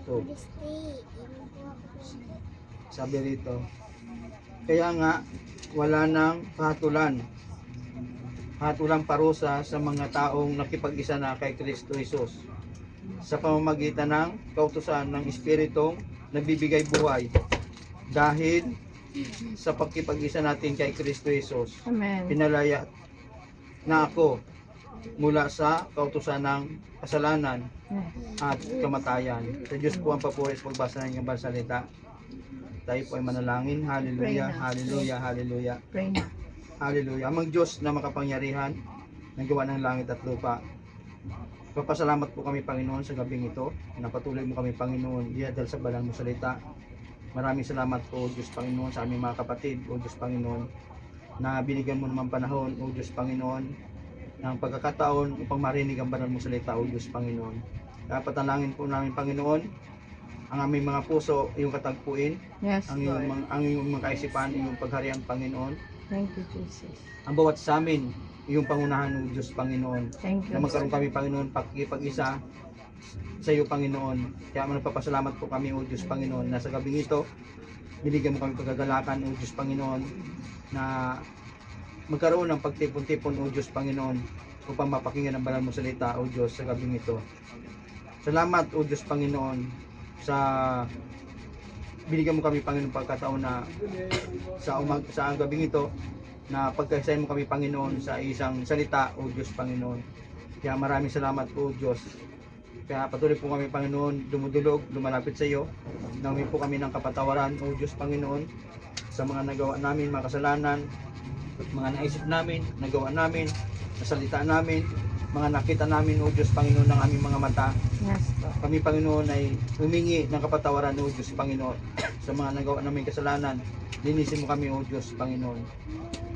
Kristo. Sabi rito, kaya nga wala nang hatulang parusa sa mga taong nakipag-isa na kay Kristo Jesus sa pamamagitan ng kautusan ng Espiritong nagbibigay buhay dahil sa pagkipag-isa natin kay Kristo Jesus. Amen. Pinalaya na ako mula sa kautusan ng kasalanan at kamatayan. Sa Diyos po ang papuri sa pagbasa ng iyong salita. Tayo po ay manalangin. Hallelujah, hallelujah, hallelujah. Pray na. Hallelujah. Amang Diyos na makapangyarihan, nagawa ng langit at lupa. Papasalamat po kami, Panginoon, sa gabing ito. Napatuloy mo kami, Panginoon, dahil sa banal mo salita. Maraming salamat po, Diyos Panginoon, sa aming mga kapatid, O Diyos Panginoon, na binigyan mo naman panahon, O Diyos Panginoon, ng pagkakataon upang marinig ang banal mo salita, O Diyos Panginoon. Kaya patalangin po namin, Panginoon, ang aming mga puso, iyong katagpuin, Yes, ang Lord. iyong mga kaisipan, iyong pagharian, Panginoon. Thank you, Jesus. Ang bawat sa amin, iyong pangunahan, O Diyos Panginoon. Thank you. Na magkaroon kami, Panginoon, pakikipag-isa sa iyo, Panginoon. Kaya nagpapasalamat po kami, O Diyos Panginoon, na sa gabing ito, binigyan mo kami pagkagalakan, O Diyos Panginoon, na magkaroon ng pagtipon-tipon, O Diyos Panginoon, upang mapakinggan ang banal mo salita, O Diyos, sa gabing ito. Salamat, O Diyos Panginoon, sa binigyan mo kami, Panginoon, pagkataon na sa gabing ito, na pagkaisahin mo kami, Panginoon, sa isang salita, O Diyos Panginoon. Kaya maraming salamat po, Diyos. Kaya patuloy po kami, Panginoon, dumudulog, lumalapit sa iyo. Namin po kami ng kapatawaran, O Diyos Panginoon, sa mga nagawa namin, mga kasalanan, at mga naisip namin, nagawa namin, nasalita namin, mga nakita namin, O Diyos Panginoon, ng aming mga mata. Yes, Lord. Kami, Panginoon, ay humingi ng kapatawaran, O Diyos Panginoon, sa mga nagawa namin kasalanan. Linisin mo kami, O Diyos Panginoon.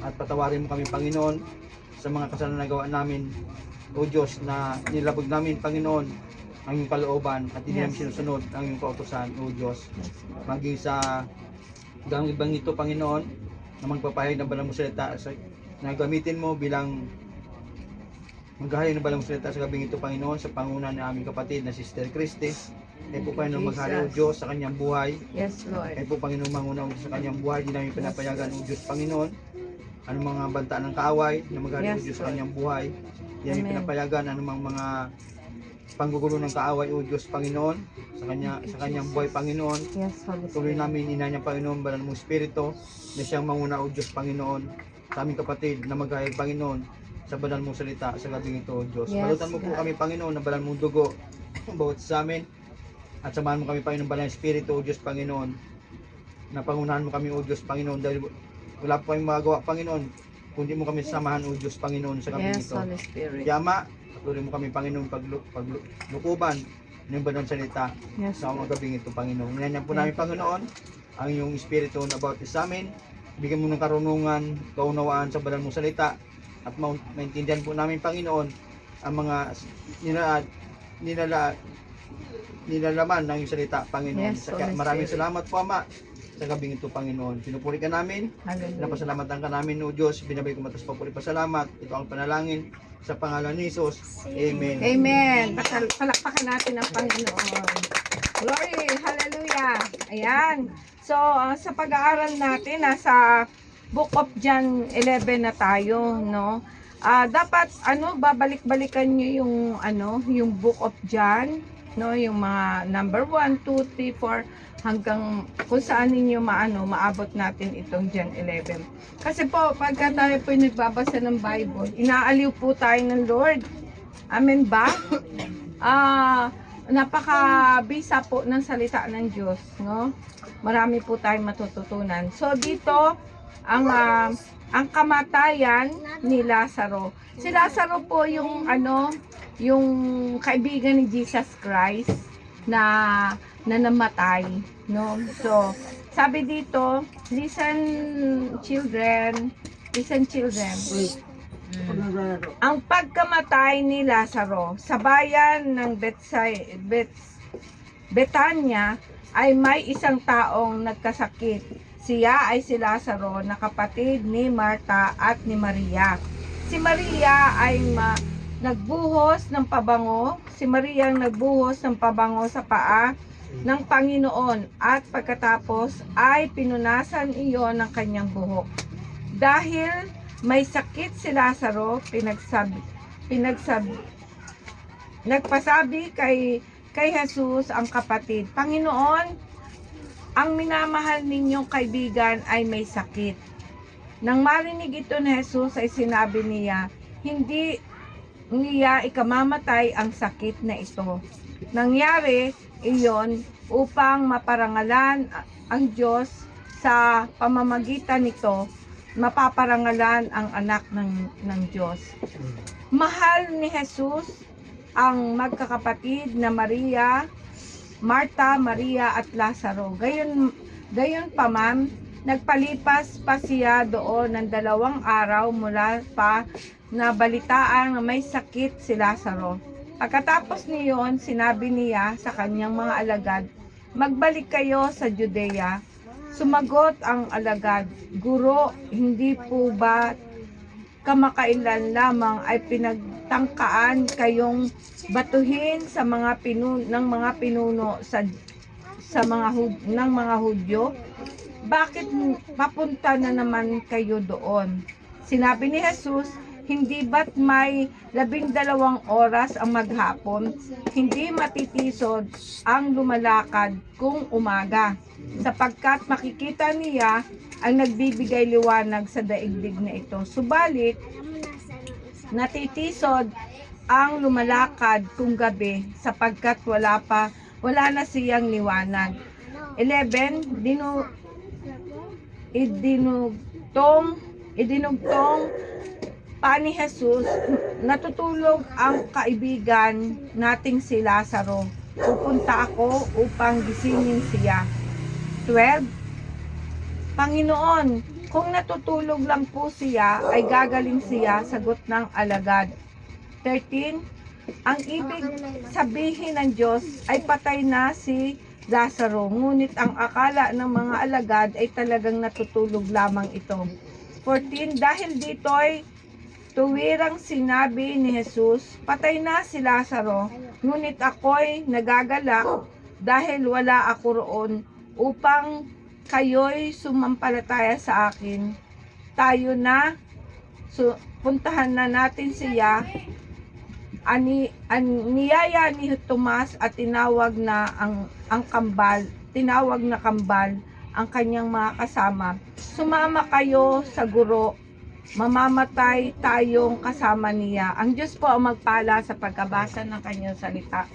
At patawarin mo kami, Panginoon, sa mga kasalanan na nagawa namin, O Diyos, na nilabag namin, Panginoon, ang iyong kalooban at hindi namin sinusunod ang iyong kautusan, O Diyos. Maging sa gamit ito, Panginoon, na magpapahayag ng banal mo salita, na gamitin mo bilang maghahayag ng banal mo salita sa gabing ito, Panginoon, sa panguna ng aming kapatid na Sister Christy. Kaya po, Panginoon, maghari, O Diyos, sa kanyang buhay. Yes, Lord. Kaya po, Panginoon, manguna, O Diyos, sa kanyang buhay. Hindi namin pinapayagan, O Diyos, Panginoon, anong mga banta ng kaaway na maghari, O Diyos, sa kanyang buhay. Hindi namin pinapayagan anumang mga panggugulo ng kaaway, O Diyos, Panginoon, sa kanyang buhay, Panginoon. Yes, Holy Tuloy Spirit. namin inanyang, Panginoon, banal mong Espiritu, na siyang manguna, O Diyos, Panginoon, sa aming kapatid na maghayag, Panginoon, sa banal mong salita sa gabing ito, O Diyos. Yes, Balutan mo po God. kami, Panginoon, ng banal mong dugo, bawat sa amin, at samahan mo kami, Panginoon, banal ng Espiritu, O Diyos, Panginoon, na pangunahan mo kami, O Diyos, Panginoon, dahil wala po kayong magagawa, Panginoon, kundi mo kami samahan, O Diyos, Panginoon, sa gabing Yes, ito. Holy Spirit. Yama, patuloy mo kami, Panginoon, paglukuban ng banal salita Yes, sa mga gabing ito, Panginoon. Inanyan po namin, Panginoon, ang iyong Espiritu na bawat isa sa amin. Bigyan mo ng karunungan, kaunawaan sa banal mong salita, at maintindihan po namin, Panginoon, ang mga nilalaman ng iyong salita, Panginoon. Yes, Kaya Holy maraming Spirit. salamat po, Ama, sa gabing ito, Panginoon. Pinupuri ka namin, Hallelujah. napasalamatan ka namin, O Diyos. Binabay ko matas papuri pasalamat. Ito ang panalangin sa pangalan ni Jesus. Amen. Amen. Palakpakan natin ang Panginoon. Glory. Hallelujah. Ayan. So, sa pag-aaral natin, nasa Book of John 11 na tayo, no? Dapat, babalik-balikan nyo yung Book of John, no? Yung mga number 1, 2, 3, 4, hanggang kung saan ninyo maabot natin itong John 11. Kasi po, pagka tayo po nagbabasa ng Bible, inaaliw po tayo ng Lord. Amen ba? Napakabisa po ng salita ng Diyos, no? Marami po tayong matututunan. So dito, ang kamatayan ni Lazaro. Si Lazaro po yung yung kaibigan ni Jesus Christ na namatay, no? So, sabi dito, listen children. Ang pagkamatay ni Lazaro sa bayan ng Betania ay may isang taong nagkasakit. Siya ay si Lazaro na kapatid ni Marta at ni Maria. Si Maria ay nagbuhos ng pabango. Si Maria ang nagbuhos ng pabango sa paa ng Panginoon at pagkatapos ay pinunasan iyon ng kanyang buhok. Dahil may sakit si Lazaro, nagpasabi kay Jesus ang kapatid, Panginoon, ang minamahal ninyong kaibigan ay may sakit. Nang marinig ito ni Jesus ay sinabi niya, hindi niya ikamamatay ang sakit na ito. Nangyari iyon upang maparangalan ang Diyos sa pamamagitan nito, mapaparangalan ang anak ng Diyos. Mahal ni Jesus ang magkakapatid na Marta, Maria at Lazaro. Gayon pa man, nagpalipas pa siya doon ng 2 araw mula pa na balitaan na may sakit si Lazaro. Pagkatapos niyon, sinabi niya sa kanyang mga alagad, magbalik kayo sa Judea. Sumagot ang alagad, Guro, hindi po ba kamakailan lamang ay pinagtangkaan kayong batuhin sa mga pinuno ng mga Hudyo? Bakit papunta na naman kayo doon? Sinabi ni Jesus, hindi ba't may 12 oras ang maghapon? Hindi matitisod ang lumalakad kung umaga, sapagkat makikita niya ang nagbibigay liwanag sa daigdig na ito. Subalit, natitisod ang lumalakad kung gabi, sapagkat wala na siyang liwanag. 11. Idinugtong pa ni Jesus, natutulog ang kaibigan nating si Lazaro. Pupunta ako upang gisingin siya. 12. Panginoon, kung natutulog lang po siya, ay gagaling siya, sagot ng alagad. 13. Ang ibig sabihin ng Diyos ay patay na si Lazaro, ngunit ang akala ng mga alagad ay talagang natutulog lamang ito. 14. Dahil dito'y tuwirang sinabi ni Jesus, patay na si Lazaro, ngunit ako'y nagagalak dahil wala ako roon upang kayo'y sumampalataya sa akin. Tayo na, puntahan na natin siya. Niyaya ni Tomas at tinawag na kambal ang kanyang mga kasama. Sumama kayo sa Guro, mamamatay tayong kasama niya. Ang Diyos po ang magpala sa pagkabasa ng kanyang salita.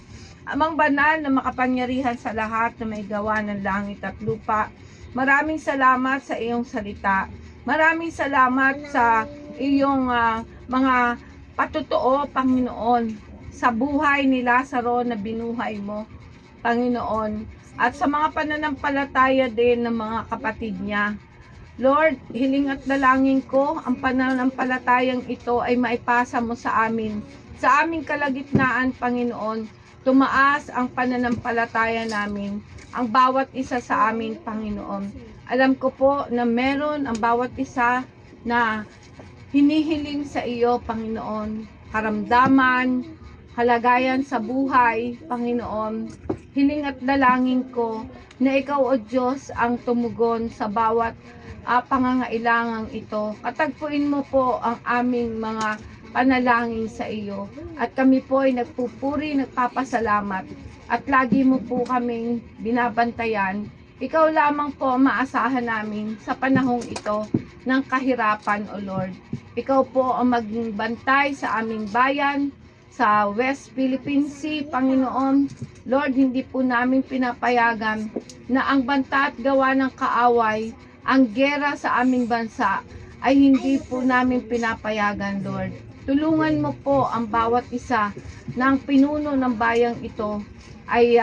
Amang banal na makapangyarihan sa lahat na may gawa ng langit at lupa, maraming salamat sa iyong salita. Maraming salamat sa iyong mga patotoo, Panginoon, sa buhay ni Lazaro na binuhay mo, Panginoon, at sa mga pananampalataya din ng mga kapatid niya. Lord, hiling at dalangin ko, ang pananampalatayang ito ay maipasa mo sa amin. Sa aming kalagitnaan, Panginoon, tumaas ang pananampalataya namin, ang bawat isa sa amin, Panginoon. Alam ko po na meron ang bawat isa na hinihiling sa iyo, Panginoon, karamdaman, kalagayan sa buhay, Panginoon. Hiling at dalangin ko na ikaw, O Diyos, ang tumugon sa bawat pangangailangang ito. Katagpuin mo po ang aming mga panalangin sa iyo. At kami po ay nagpupuri, nagpapasalamat. At lagi mo po kaming binabantayan. Ikaw lamang po maasahan namin sa panahong ito ng kahirapan, O Lord. Ikaw po ang maging bantay sa aming bayan, sa West Philippine Sea, Panginoon. Lord, hindi po namin pinapayagan na ang banta at gawa ng kaaway, ang gera sa aming bansa, ay hindi po namin pinapayagan, Lord. Tulungan mo po ang bawat isa ng pinuno ng bayang ito ay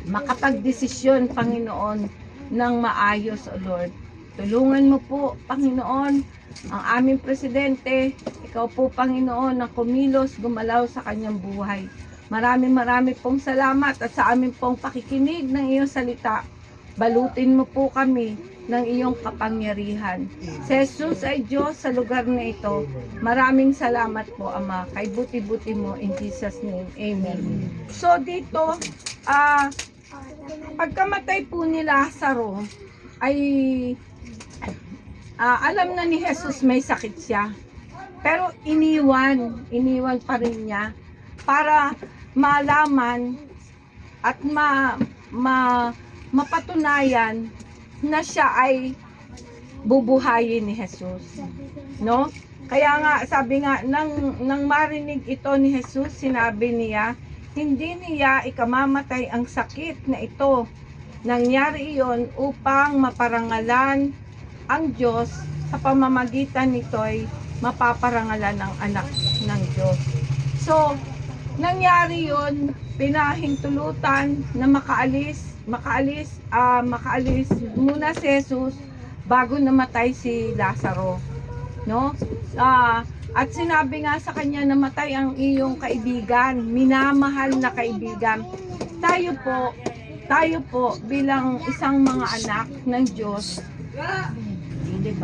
makapagdesisyon, Panginoon, ng maayos, O Lord. Tulungan mo po, Panginoon, ang aming presidente. Ikaw po, Panginoon, na kumilos, gumalaw sa kanyang buhay. Marami pong salamat at sa amin pong pakikinig ng iyong salita. Balutin mo po kami ng iyong kapangyarihan. Si Jesus ay Diyos sa lugar na ito. Maraming salamat po, Ama. Kay buti-buti mo in Jesus' name. Amen. So dito, pagkamatay po ni Lazaro, ay alam na ni Jesus may sakit siya. Pero iniwan pa rin niya para malaman at mapatunayan na siya ay bubuhayin ni Jesus. No? Kaya nga, sabi nga, nang marinig ito ni Jesus, sinabi niya, hindi niya ikamamatay ang sakit na ito. Nangyari iyon upang maparangalan ang Diyos, sa pamamagitan nito'y mapaparangalan ang anak ng Diyos. So, nangyari yun, pinahintulutan na makaalis muna si Jesus bago namatay si Lazaro, no? At sinabi nga sa kanya, namatay ang iyong kaibigan, minamahal na kaibigan. Tayo po bilang isang mga anak ng Diyos,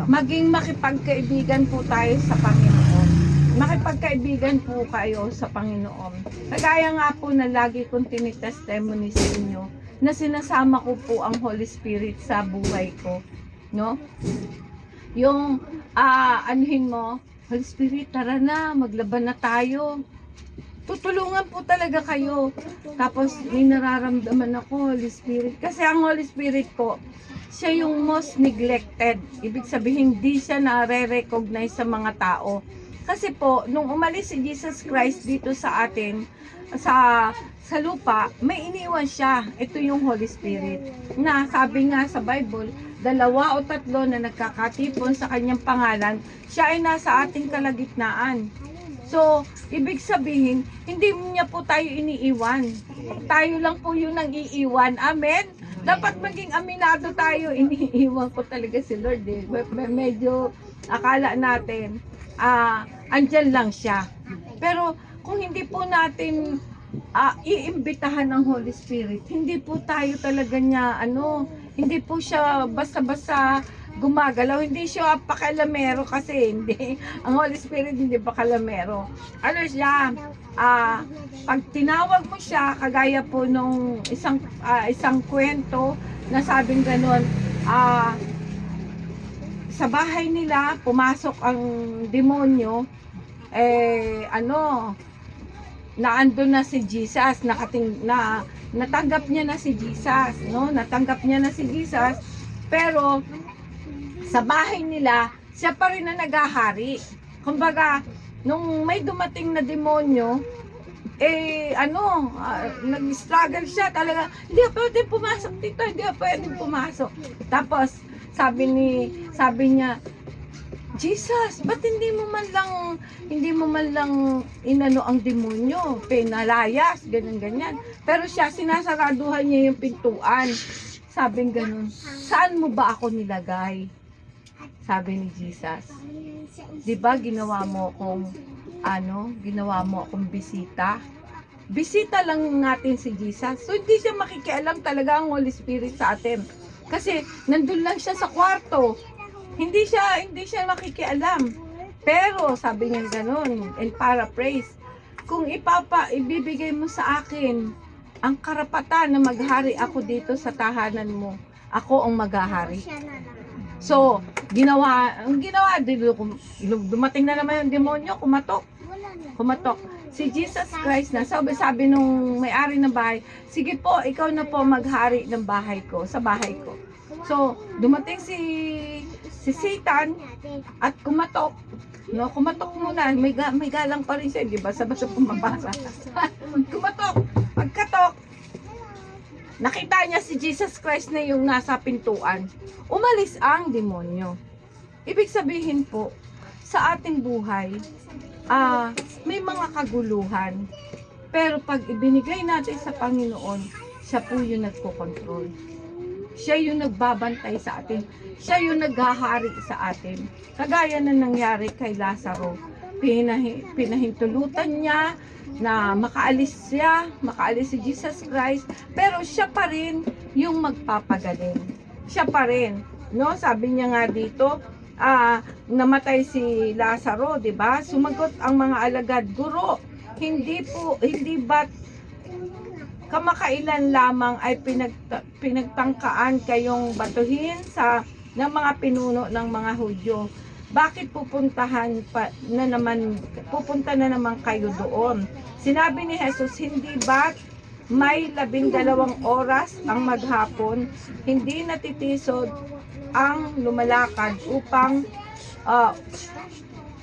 maging makipagkaibigan po tayo sa Panginoon. Makipagkaibigan po kayo sa Panginoon. Kagaya nga po na lagi kong tinitestimony sa inyo, na sinasama ko po ang Holy Spirit sa buhay ko, no? Yung anuhin mo, Holy Spirit, tara na, maglaban na tayo. Tutulungan po talaga kayo. Tapos may nararamdaman ako, Holy Spirit. Kasi ang Holy Spirit ko, siya yung most neglected. Ibig sabihin, hindi siya nare-recognize sa mga tao. Kasi po, nung umalis si Jesus Christ dito sa atin, sa lupa, may iniwan siya. Ito yung Holy Spirit. Na sabi nga sa Bible, 2 o 3 na nagkakatipon sa kanyang pangalan, siya ay nasa ating kalagitnaan. So, ibig sabihin, hindi niya po tayo iniiwan. Tayo lang po yung nang-iiwan. Amen? Dapat maging aminado tayo. Iniiwan ko talaga si Lord. Medyo akala natin, andyan lang siya. Pero, kung hindi po natin iimbitahan ng Holy Spirit, hindi po tayo talaga niya, hindi po siya basta-basta gumagalaw, hindi siya pakalamero kasi hindi. Ang Holy Spirit hindi pakalamero. Ano siya, pag tinawag mo siya, kagaya po nung isang kwento na sabing gano'n, sa bahay nila, pumasok ang demonyo, naandun na si Jesus, natanggap niya na si Jesus, no? Natanggap niya na si Jesus, pero sa bahay nila, siya pa rin na naghahari. Kumbaga, nung may dumating na demonyo, nag-struggle siya talaga, hindi pwede pumasok dito, hindi pwede pumasok. Tapos, sabi niya, Jesus, ba't hindi mo man lang inano ang demonyo, pinalayas, ganyan. Pero siya, sinasaraduhan niya yung pintuan. Sabing ganun, saan mo ba ako nilagay? Sabi ni Jesus, di ba ginawa mo akong bisita? Bisita lang natin si Jesus. So hindi siya makikialam talaga ang Holy Spirit sa atin. Kasi nandun lang siya sa kwarto. Hindi siya makikialam. Pero sabi niya ganun, and paraphrase, kung ibibigay mo sa akin ang karapatan na maghari ako dito sa tahanan mo, ako ang maghahari. So, dumating na naman yung demonyo, kumatok. Si Jesus Christ na, sabi nung may-ari ng bahay, sige po, ikaw na po maghari ng bahay ko, sa bahay ko. So, dumating si Satan at kumatok. No, kumatok muna, may galang pa rin siya, di ba? Sabay pumabasa. Kumatok, pagkatok, nakita niya si Jesus Christ na yung nasa pintuan. Umalis ang demonyo. Ibig sabihin po, sa ating buhay, may mga kaguluhan. Pero pag ibinigay natin sa Panginoon, siya po yung nagko-control. Siya yung nagbabantay sa atin. Siya yung naghahari sa atin. Kagaya na nangyari kay Lazaro. Pinahintulutan niya na makaalis si Jesus Christ, pero siya pa rin yung magpapagaling. Siya pa rin, no? Sabi niya nga dito, namatay si Lazaro, 'di ba? Sumagot ang mga alagad, Guro, hindi ba't kamakailan lamang ay pinagtangkaan kayong batuhin ng mga pinuno ng mga Hudyo. Bakit pupunta na naman kayo doon? Sinabi ni Jesus, hindi ba may 12 oras ang maghapon, hindi natitisod ang lumalakad upang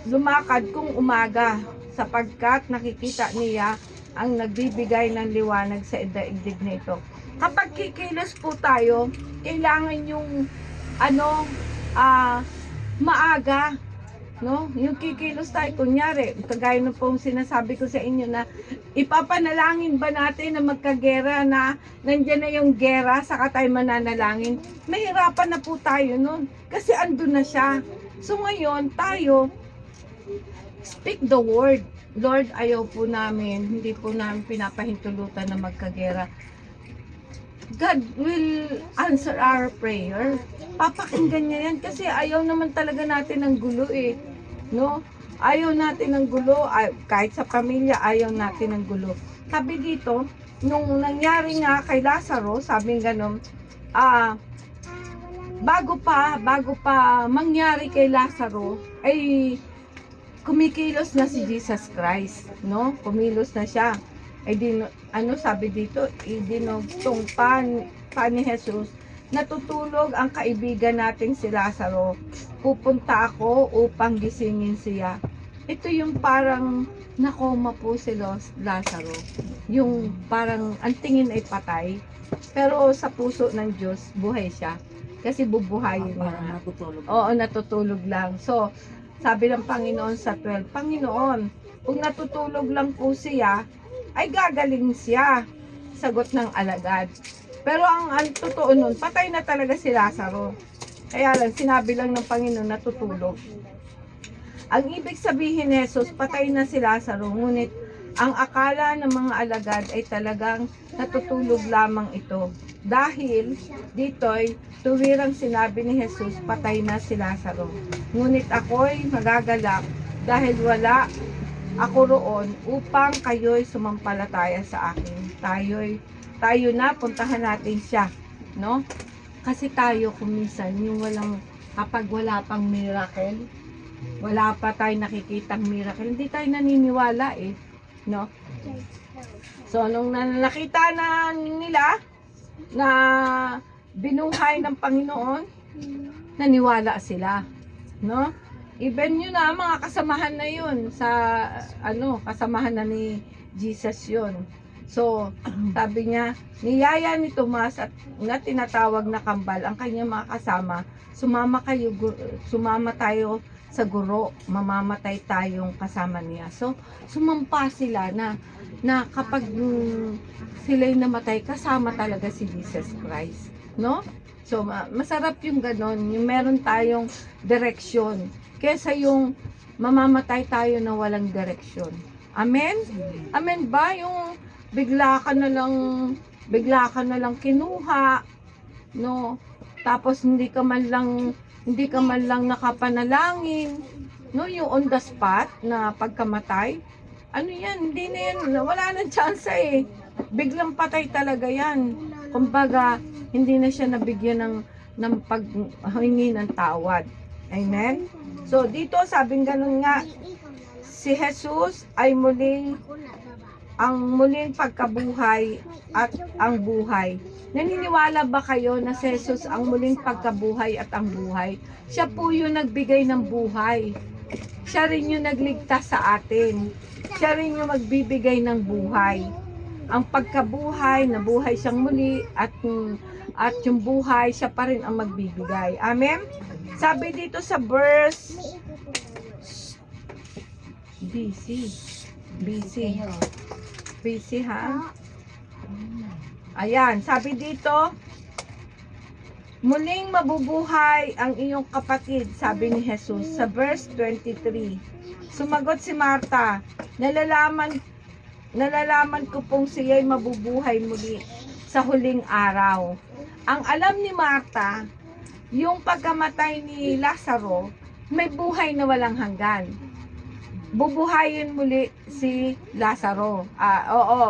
lumakad kung umaga, sapagkat nakikita niya ang nagbibigay ng liwanag sa daigdig nito. Kapag kikilos po tayo, kailangan yung maaga, no? Yung kikilos tayo, kunyari, kagaya ng pong sinasabi ko sa inyo na ipapanalangin ba natin na magkagera na nandyan na yung gera saka tayo mananalangin? Mahirapan na po tayo nun kasi andun na siya. So ngayon, tayo, speak the word. Lord, ayaw po namin, hindi po namin pinapahintulutan na magkagera. God will answer our prayer. Papakinggan niya yan kasi ayaw naman talaga natin ng gulo eh. No? Ayaw natin ng gulo, kahit sa pamilya ayaw natin ng gulo. Sabi dito, nung nangyari nga kay Lazaro, sabi gano'n, bago pa mangyari kay Lazaro, ay kumikilos na si Jesus Christ, no? Kumilos na siya. Ay sabi dito, idinugtong pa ni Jesus, natutulog ang kaibigan nating si Lazaro. Pupunta ako upang gisingin siya. Ito yung parang nakoma po si Lazaro. Yung parang ang tingin ay patay. Pero sa puso ng Diyos, buhay siya. Kasi bubuhayin niya. Natutulog. Oo, natutulog lang. So, sabi ng Panginoon sa 12, Panginoon, kung natutulog lang po siya, ay gagaling siya. Sagot ng alagad. Pero ang totoo nun, patay na talaga si Lazaro. Kaya lang, sinabi lang ng Panginoon natutulog. Ang ibig sabihin ni Jesus, patay na si Lazaro. Ngunit ang akala ng mga alagad ay talagang natutulog lamang ito. Dahil dito'y tuwirang sinabi ni Jesus, patay na si Lazaro. Ngunit ako'y magagalak dahil wala ako roon upang kayo'y sumampalataya sa akin. Tayo na, puntahan natin siya, no? Kasi tayo kumisan, yung kapag wala pang miracle, wala pa tayo nakikitang miracle, hindi tayo naniniwala eh, no? So, nung nakita na nila na binuhay ng Panginoon, naniwala sila, no? Even yun na, mga kasamahan na yun, kasamahan na ni Jesus yun. So, sabi niya, niyaya ni Tomas at na tinatawag na kambal ang kanyang mga kasama, sumama tayo sa guro, mamamatay tayong kasama niya. So, sumampa sila na kapag sila'y namatay, kasama talaga si Jesus Christ. No? So, masarap yung ganon, yung meron tayong direksyon, kesa yung mamamatay tayo na walang direksyon. Amen? Amen ba? Yung bigla ka na lang kinuha, no? Tapos hindi ka man lang nakapanalangin, no? Yung on the spot na pagkamatay, ano yan? Hindi na yan, wala nang chance eh. Biglang patay talaga yan. Kumbaga, hindi na siya nabigyan ng paghingi ng tawad. Amen? So, dito sabing ganun nga, si Jesus ay ang muling pagkabuhay at ang buhay. Naniniwala ba kayo na si Jesus ang muling pagkabuhay at ang buhay? Siya po yung nagbigay ng buhay. Siya rin yung nagligtas sa atin. Siya rin yung magbibigay ng buhay. Ang pagkabuhay, nabuhay siyang muli at yung buhay, siya pa rin ang magbibigay. Amen? Sabi dito sa verse BC ha? Ayan, sabi dito, muling mabubuhay ang iyong kapatid, sabi ni Jesus sa verse 23. Sumagot si Marta, nalalaman ko pong siya'y mabubuhay muli sa huling araw. Ang alam ni Marta, yung pagkamatay ni Lazaro, may buhay na walang hanggan. Bubuhayin muli si Lazaro.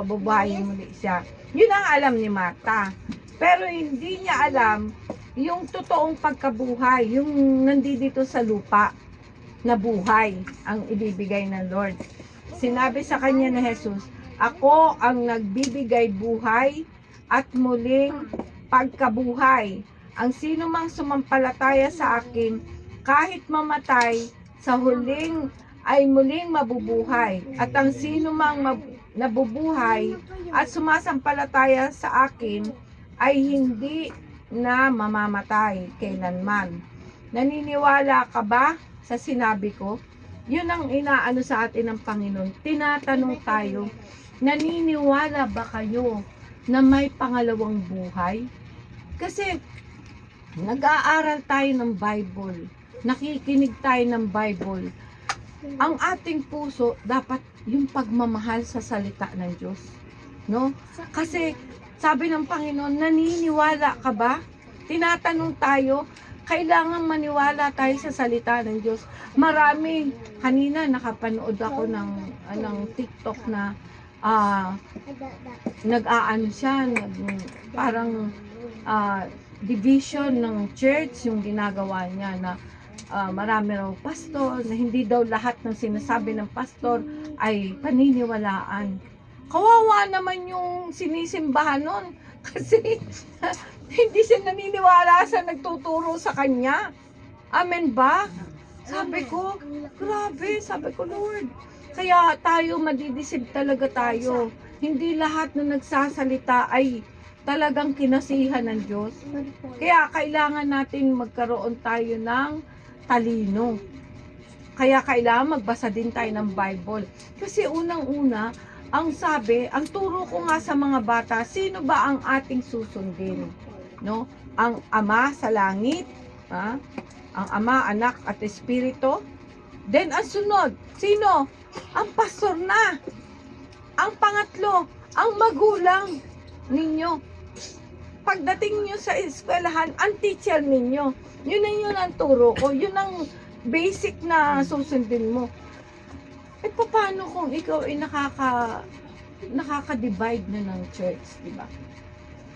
Bubuhayin muli siya. Yun ang alam ni Martha. Pero hindi niya alam yung totoong pagkabuhay, yung nandito sa lupa na buhay ang ibibigay ng Lord. Sinabi sa kanya ni Jesus, ako ang nagbibigay buhay at muling pagkabuhay. Ang sino mang sumampalataya sa akin, kahit mamatay, sa huling ay muling mabubuhay. At ang sino mang nabubuhay at sumasampalataya sa akin, ay hindi na mamamatay kailanman. Naniniwala ka ba sa sinabi ko? Yun ang inaano sa atin ng Panginoon. Tinatanong tayo, naniniwala ba kayo na may pangalawang buhay? Kasi nag-aaral tayo ng Bible, nakikinig tayo ng Bible. Ang ating puso dapat yung pagmamahal sa salita ng Diyos, no? Kasi sabi ng Panginoon, naniniwala ka ba? Tinatanong tayo, kailangan maniwala tayo sa salita ng Diyos. Marami, kanina nakapanood ako ng TikTok na nag-aano siya, parang division ng church yung ginagawa niya na marami raw pastor, na hindi daw lahat ng sinasabi ng pastor ay paniniwalaan. Kawawa naman yung sinisimbahan nun kasi hindi siya naniniwala sa nagtuturo sa kanya. Amen ba? Sabi ko, grabe, sabi ko, Lord. Kaya tayo, madidisib talaga tayo. Hindi lahat na nagsasalita ay talagang kinasihan ng Diyos. Kaya kailangan natin magkaroon tayo ng talino. Kaya kailangan magbasa din tayo ng Bible. Kasi unang-una, ang sabi, ang turo ko nga sa mga bata, sino ba ang ating susundin? No? Ang Ama sa langit, ha? Ang Ama, Anak at Espiritu. Then ang sunod, sino? Ang pastor na. Ang pangatlo, ang magulang ninyo. Pagdating nyo sa eskwelahan, ang teacher ninyo. Yun ang turo ko. Yun ang basic na susundin mo. Eh, paano kung ikaw ay nakaka-divide na ng church, di ba?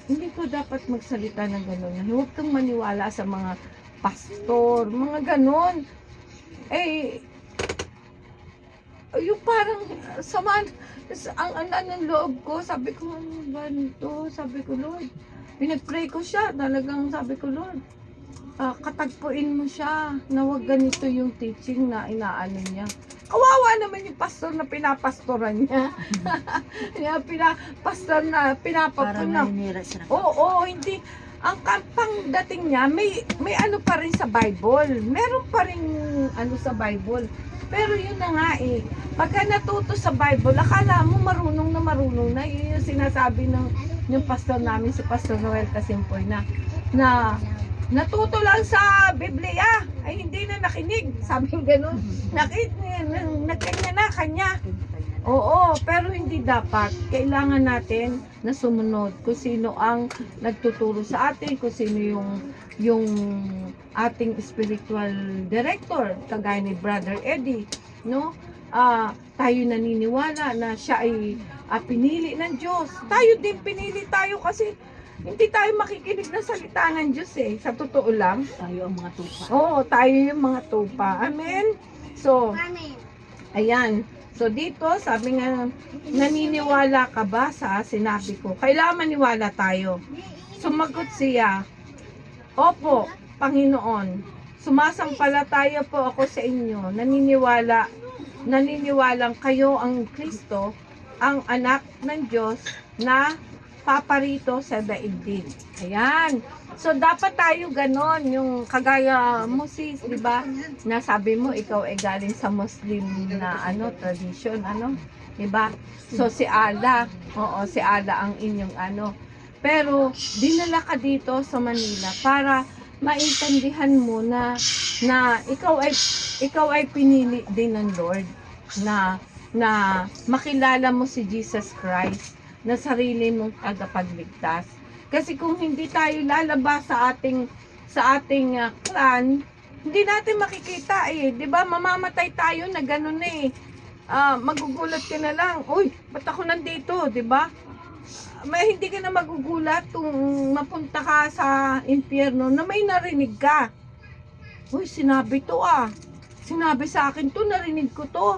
Hindi ko dapat magsalita ng gano'n. Huwag kang maniwala sa mga pastor, mga gano'n. Eh, yung parang saman, ang ng loob ko, sabi ko, ano ba nito? Sabi ko, Lord, pinag-pray ko siya, talagang sabi ko, Lord, katagpuin mo siya na wag ganito yung teaching na inaano niya. Kawawa naman yung pastor na pinapastoran niya. Pastor na pinapapun na. Oo, hindi. Ang pangdating niya, may ano pa rin sa Bible. Meron pa rin ano sa Bible. Pero yun na nga eh. Pagka natuto sa Bible, akala mo marunong na. Yun yung sinasabi ng yung pastor namin, si Pastor Noel Casimpoy na natuto lang sa Biblia, ay hindi na nakinig. Sabi gano'n, nagkanya na, kanya. Oo, pero hindi dapat. Kailangan natin na sumunod kung sino ang nagtuturo sa atin, kung sino yung ating spiritual director, kagaya ni Brother Eddie, no? Tayo naniniwala na siya ay pinili ng Diyos. Tayo din pinili tayo kasi hindi tayo makikinig na salita ng Diyos eh. Sa totoo lang. Tayo ang mga tupa. Oo, tayo yung mga tupa. Amen? So, ayan. So, dito, sabi nga, naniniwala ka ba sa sinabi ko? Kailangan maniwala tayo. Sumagot siya, opo, Panginoon. Sumasampalataya po ako sa inyo. Naniniwalang kayo ang Kristo, ang anak ng Diyos na paparito sa daigdig. Ayan. So, dapat tayo ganon, yung kagaya mo sis, di ba? Nasabi mo, ikaw ay galing sa Muslim na tradition, di ba? So, si Allah, si Allah ang inyong Pero, dinala ka dito sa Manila para maintindihan mo na ikaw ay pinili din ng Lord na makilala mo si Jesus Christ na sarili mong tagapagligtas. Kasi kung hindi tayo lalabas sa ating clan, hindi natin makikita eh. 'Di ba? Mamamatay tayo na gano'n eh. Magugulat ka na lang. Uy, ba't ako nandito, 'di ba? hindi ka na magugulat kung mapunta ka sa impyerno na may narinig ka. Uy, sinabi to ah. Sinabi sa akin to, narinig ko to.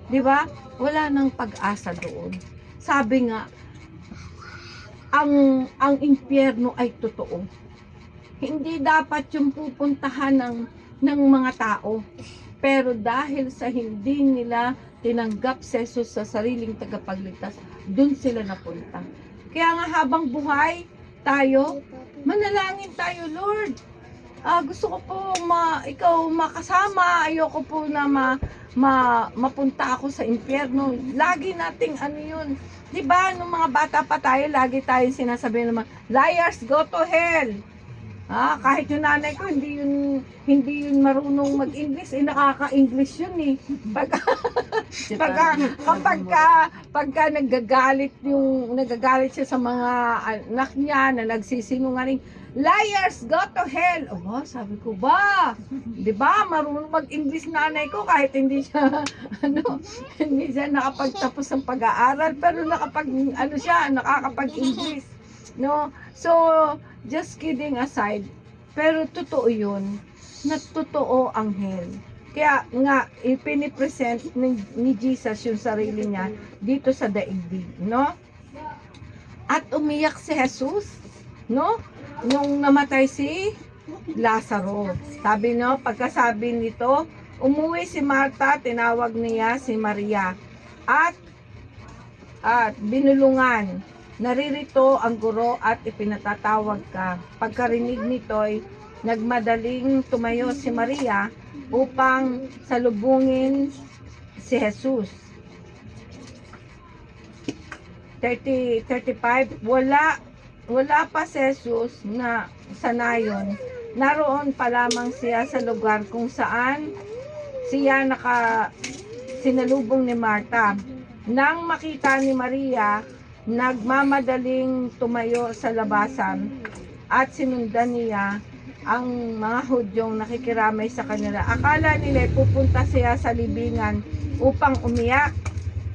'Di ba? Wala nang pag-asa doon. Sabi nga, ang impyerno ay totoo. Hindi dapat yung pupuntahan ng mga tao. Pero dahil sa hindi nila tinanggap si Jesus sa sariling tagapagligtas, dun sila napunta. Kaya nga habang buhay tayo, manalangin tayo, Lord. Gusto ko po ikaw makasama. Ayoko po na mapunta ako sa impyerno. Lagi nating ano yun. Diba, nung mga bata pa tayo, lagi tayong sinasabi naman, liars, go to hell. Kahit yung nanay ko, hindi yun marunong mag-English, nakaka-English yun eh. Pagka nagagalit siya sa mga anak niya na nagsisinungaling, liars, go to hell. Sabi ko ba, di ba, marunong mag-English nanay ko kahit hindi siya, hindi siya nakapagtapos ng pag-aaral, pero nakakapag-English. No? So, just kidding aside, pero totoo yun, na totoo ang hell. Kaya nga, ipinipresent ni Jesus yung sarili niya dito sa daigdig, no? At umiyak si Jesus, no? Nung namatay si Lazaro. Sabi no, pagkasabi nito, umuwi si Marta, tinawag niya si Maria. At binulungan. Naririto ang guro at ipinatatawag ka. Pagkarinig nito'y nagmadaling tumayo si Maria upang salubungin si Jesus. 35, wala pa si Jesus na sanayon. Naroon pa lamang siya sa lugar kung saan siya sinalubong ni Marta. Nang makita ni Maria, nagmamadaling tumayo sa labasan at sinundan niya ang mga Hudyong nakikiramay sa kanila. Akala nila pupunta siya sa libingan upang umiyak.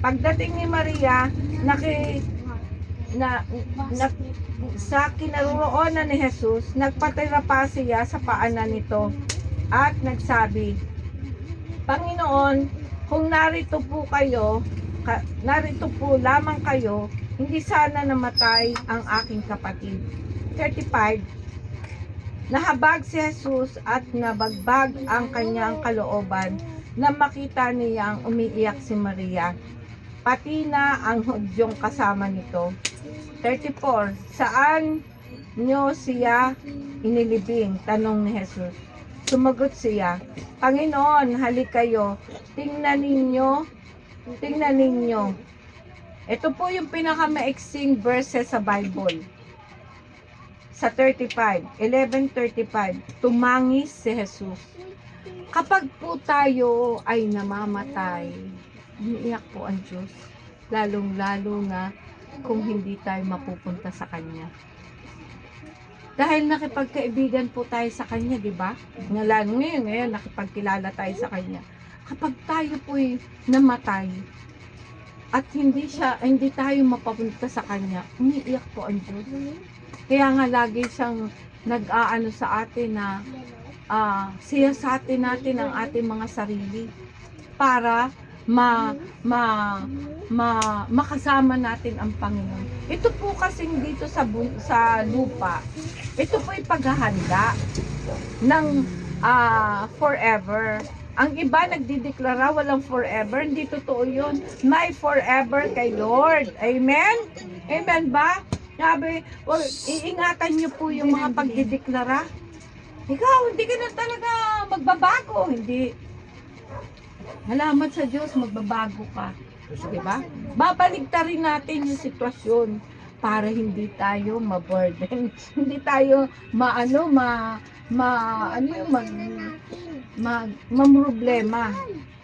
Pagdating ni Maria, sa kinaroroonan ni Jesus, nagpatira pa siya sa paanan nito at nagsabi, Panginoon, kung narito po lamang kayo, hindi sana namatay ang aking kapatid. 35. Nahabag si Jesus at nabagbag ang kanyang kalooban na makita niyang umiiyak si Maria, pati na ang Hudyong kasama nito. 34. Saan nyo siya inilibing? Tanong ni Jesus. Sumagot siya, Panginoon, halik kayo, tingnan ninyo. Ito po yung pinakamaiksing verses sa Bible. Sa 11:35, tumangis si Jesus. Kapag po tayo ay namamatay, umiiyak po ang Diyos. Lalong-lalo na kung hindi tayo mapupunta sa Kanya. Dahil nakipagkaibigan po tayo sa Kanya, di ba? Lalo ngayon, nakipagkilala tayo sa Kanya. Kapag tayo po'y namatay, at hindi tayo mapapunta sa Kanya, umiiyak po ang Diyos. Kaya nga lagi siyang nag-aano sa atin na siyasatin natin ang ating mga sarili para makasama natin ang Panginoon. Ito po kasing dito sa lupa, ito po ay paghahanda ng forever. Ang iba nagdideklara walang forever, hindi totoo yun. May forever kay Lord. Amen? Amen ba? Sabi, iingatan niyo po yung mga pagdideklara. Ikaw, hindi ka na talaga magbabago. Hindi. Salamat sa Diyos, magbabago ka. Diba? Babaligtarin natin yung sitwasyon para hindi tayo ma-burden. Hindi tayo mamroblema,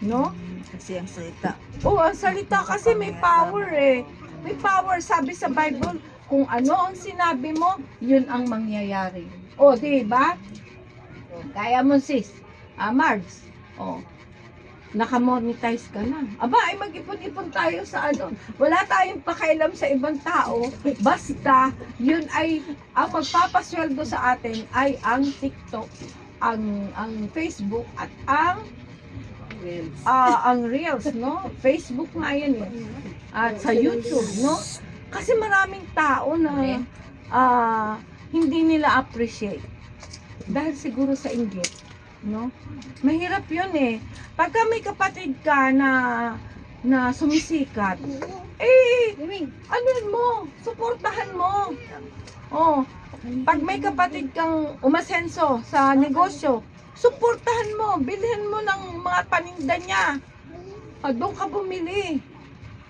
no? Kasi ang salita. Ang salita kasi may power eh. May power, sabi sa Bible, kung ano ang sinabi mo, yun ang mangyayari. Di ba? Kaya mo sis, Margs. nakamonetize ka na. Aba, ay mag-ipon-ipon tayo sa ano. Wala tayong pakialam sa ibang tao. Basta, yun ay, ang magpapasweldo sa atin ay ang TikTok, ang Facebook, at ang Reels, no? Facebook nga yan eh. At sa YouTube, no? Kasi maraming tao na hindi nila appreciate. Dahil siguro sa inggit, no? Mahirap yun eh. Pagka may kapatid ka na sumisikat, ano mo, suportahan mo. Oh, pag may kapatid kang umasenso sa negosyo, suportahan mo, bilhin mo ng mga paninda niya. Doon ka bumili.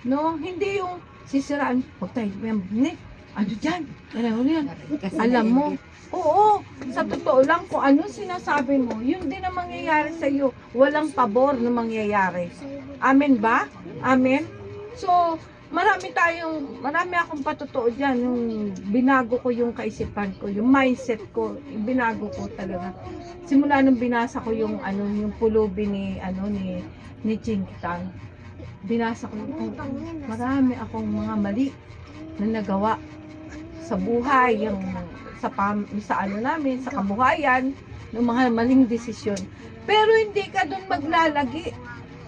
No, hindi yung sisiraan, huwag tayo, ano dyan? Ano yan? Alam mo, oo, sa totoo lang, kung anong sinasabi mo, yun din ang mangyayari sa iyo. Walang pabor na mangyayari. Amen ba? Amen? So, marami akong patotoo dyan. Yung binago ko yung kaisipan ko, yung mindset ko, binago ko talaga. Simula nung binasa ko yung pulubi ni Chinkitang, binasa ko yung marami akong mga mali na nagawa sa buhay, yung sa namin, sa kabuhayan, ng mga maling desisyon. Pero hindi ka doon maglalagi.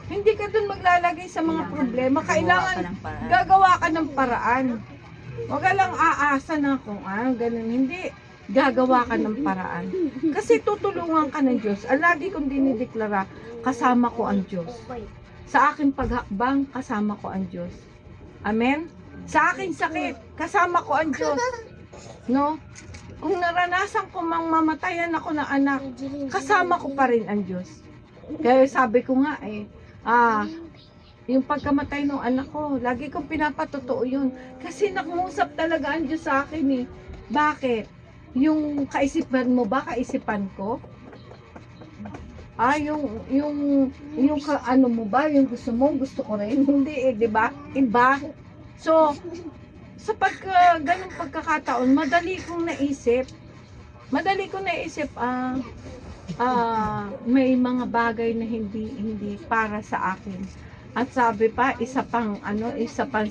Hindi ka doon maglalagay sa mga problema. Kailangan gagawa ka ng paraan. Huwag ka lang aasa na kung ganun. Hindi. Gagawa ka ng paraan. Kasi tutulungan ka ng Diyos. Lagi kong dinideklara, kasama ko ang Diyos. Sa aking paghakbang, kasama ko ang Diyos. Amen? Sa aking sakit, kasama ko ang Diyos. No? Kung naranasan ko mang mamatayan ako ng anak, kasama ko pa rin ang Diyos. Kaya sabi ko nga yung pagkamatay ng anak ko, lagi kong pinapatotoo yun. Kasi nakungusap talaga ang Diyos sa akin eh. Bakit? Yung kaisipan mo ba, kaisipan ko? Yung ano mo ba, yung gusto mo, gusto ko rin. Hindi eh, di ba? Iba. So, sa ganung pagkakataon, madali kong naisip, may mga bagay na hindi para sa akin. At sabi pa, isa pang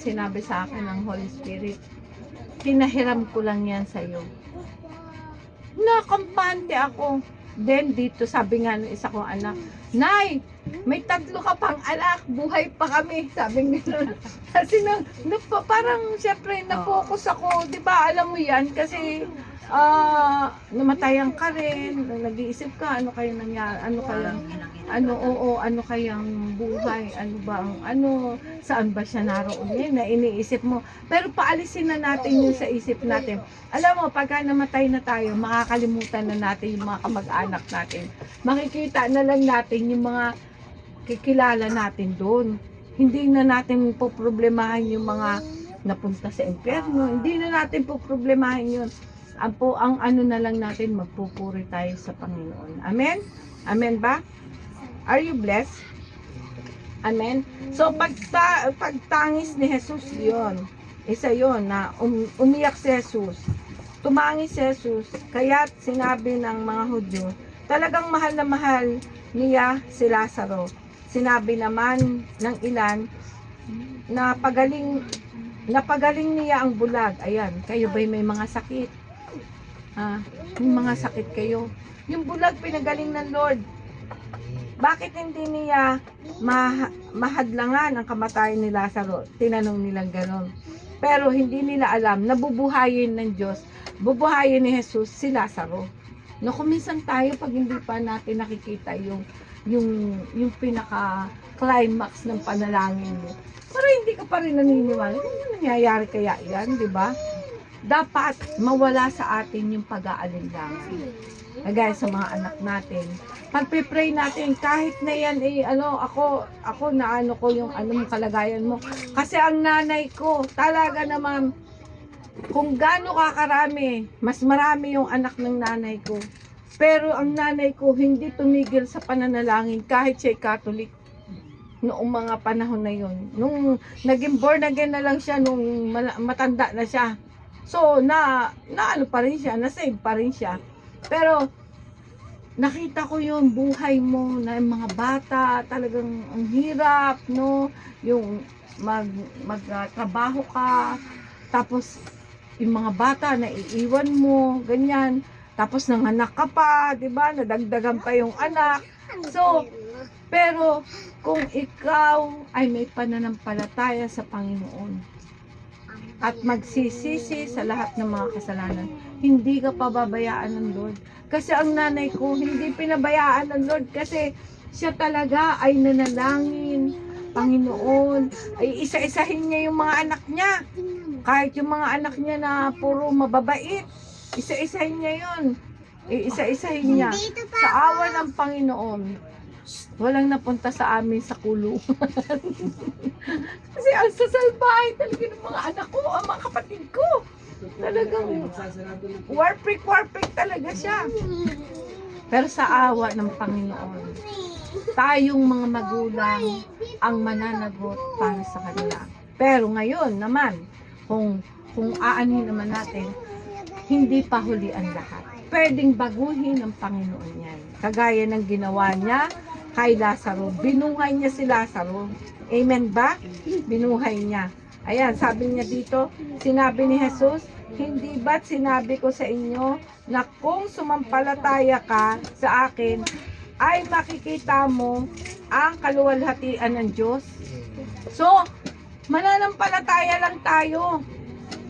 sinabi sa akin ng Holy Spirit, pinahiram ko lang yan sa'yo. Nakampante ako. Then dito, sabi nga ng isa kong anak, Nay, may 3 ka pang anak, buhay pa kami. Sabi nila. Kasi parang siyempre na-focus ako, di ba? Alam mo yan, kasi namatayan ka rin, nag-iisip ka, ano kayang nangyari, ano kayang buhay, saan ba siya naroon yun, na iniisip mo. Pero paalisin na natin yun sa isip natin. Alam mo, pagka namatay na tayo, makakalimutan na natin yung mga kamag-anak natin. Makikita na lang natin yung mga kikilala natin doon. Hindi na natin poproblemahin yung mga napunta sa impyerno. Hindi na natin poproblemahin yun. Ang ano na lang natin, magpupuri tayo sa Panginoon. Amen? Amen ba? Are you blessed? Amen? So, pagtangis ni Jesus, yun. Isa yun, na umiyak si Jesus. Tumangis si Jesus. Kaya sinabi ng mga Hudyo, talagang mahal na mahal niya si Lazaro. Sinabi naman ng ilan, na pagaling niya ang bulag. Ayan, kayo ba'y may mga sakit? May mga sakit kayo. Yung bulag pinagaling ng Lord. Bakit hindi niya mahadlangan ang kamatayan ni Lazaro? Tinanong nilang gano'n. Pero hindi nila alam na bubuhayin ng Diyos, bubuhayin ni Jesus si Lazaro. No, kuminsan tayo pag hindi pa natin nakikita yung pinaka-climax ng panalangin mo. Pero hindi ka pa rin naniniwala. Ano nangyayari kaya yan, di ba? Dapat mawala sa atin yung pag-aalinlangan. Guys, sa mga anak natin, pag-pray natin, kahit na yan, ako na ko yung anong kalagayan mo. Kasi ang nanay ko, talaga naman, kung gaano kakarami, mas marami yung anak ng nanay ko. Pero ang nanay ko, hindi tumigil sa pananalangin, kahit siya'y Catholic. Noong mga panahon na yun. Nung naging born again na lang siya, nung matanda na siya. So, na ano pa rin siya, na-save pa rin siya. Pero, nakita ko yung buhay mo na yung mga bata, talagang ang hirap, no? Yung magtrabaho ka, tapos yung mga bata na iiwan mo, ganyan. Tapos nanganak ka pa, di ba? Nadagdagan pa yung anak. So, pero kung ikaw ay may pananampalataya sa Panginoon at magsisisi sa lahat ng mga kasalanan, hindi ka pababayaan ng Lord. Kasi ang nanay ko, hindi pinabayaan ng Lord kasi siya talaga ay nanalangin, Panginoon, ay isa-isahin niya yung mga anak niya. Kahit yung mga anak niya na puro mababait, isa-isahin niya yun. Isa-isahin niya. Sa awa ng Panginoon, walang napunta sa amin sa kulungan. Kasi ang sasalbahay talaga ng mga anak ko, ang mga kapatid ko. Talagang warpik talaga siya. Pero sa awa ng Panginoon, tayong mga magulang ang mananagot para sa kanila. Pero ngayon naman, kung aanin naman natin, hindi pa huli ang lahat. Pwedeng baguhin ng Panginoon yan. Kagaya ng ginawa niya kay Lazaro. Binuhay niya si Lazaro. Amen ba? Binuhay niya. Ayan, sabi niya dito, sinabi ni Jesus, hindi ba't sinabi ko sa inyo na kung sumampalataya ka sa akin, ay makikita mo ang kaluwalhatian ng Diyos? So, mananampalataya lang tayo.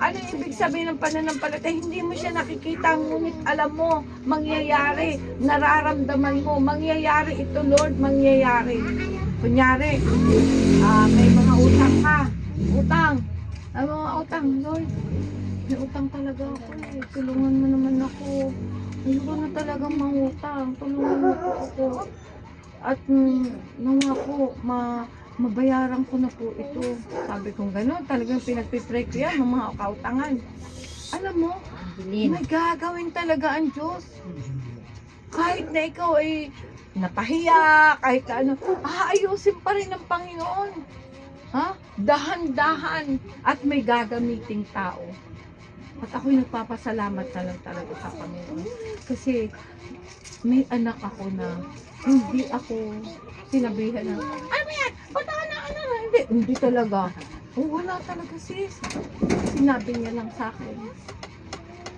Ano yung ibig sabihin ng pananampalataya? Hindi mo siya nakikita, ngunit alam mo, mangyayari, nararamdaman mo, mangyayari ito, Lord, mangyayari. Kunyari, may mga utang ka, may mga utang, Lord, may utang talaga ako tulungan mo naman ako. Ayoko na talaga mangutang, tulungan mo po ako. At nawa po, mabayaran ko na po ito. Sabi kong gano'n, talagang pinagpipray ko yan, mga kautangan. Alam mo, may gagawin talaga ang Diyos. Kahit na ikaw ay napahiya, kahit ano, aayusin pa rin ng Panginoon. Ha? Dahan-dahan at may gagamiting tao. At ako'y nagpapasalamat na lang talaga sa Panginoon. Kasi may anak ako na hindi ako sinabihan na, ano yan? Punta ka na, Hindi talaga. Wala talaga sis. Sinabi niya lang sa akin.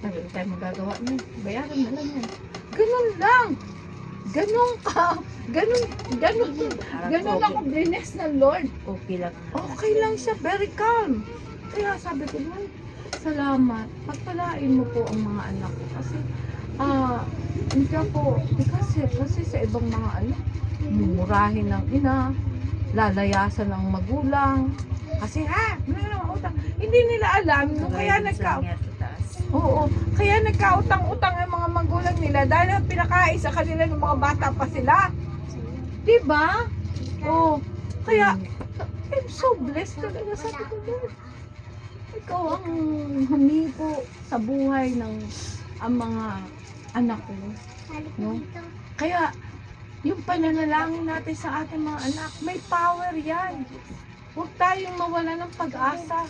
Sabi, tayo magagawa niya. Bayaran na lang yan. Ganun lang. Ganun ka. Ganun ako bless ng Lord. Okay lang siya. Very calm. Kaya sabi ko, Lord, salamat. Pagpalain mo po ang mga anak ko. Kasi, hindi po, kasi sa ibang mga anak, mumurahin ng ina, lalayasan ng magulang. Kasi hindi nila alam, no? Kaya kaya nagkautang-utang ang mga magulang nila dahil pinakain sa kanila ng mga bata pa sila. Diba? Kaya I'm so blessed talaga sa Lord. Ikaw ang humipo sa buhay ng ang mga anak ko, no? Kaya yung pananalangin natin sa ating mga anak, may power yan. Huwag tayong mawala ng pag-asa,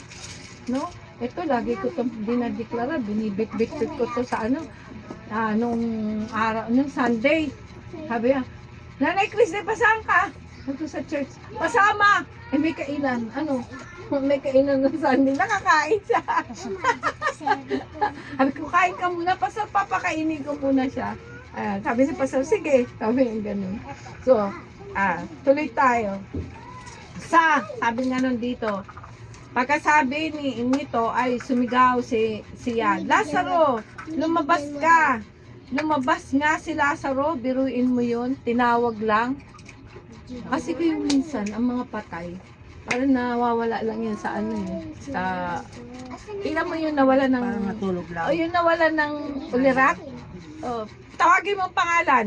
no? Ito, lagi ko itong dinadeklara, binibit-bit ko to sa nung Sunday. Sabi niya, Nanay Chris, pasaan ka? Ito sa church, pasama! May kainan, may kainan ng Sunday, nakakain siya. Sabi ko, kain ka muna, pasal, papakainin ko muna siya. Sabi si pasal, sige, sabi yung ganun. So, tuloy tayo. Sabi nga nun dito, pagkasabi nito ay sumigaw siya, Lazaro, lumabas ka. Lumabas nga si Lazaro, biruin mo yun, tinawag lang. Kasi yung minsan, ang mga patay, parang nawawala lang yun sa tingnan mo yung nawala ng, parang natulog lang. yung nawala ng ulirat. Tawagin mo ang pangalan.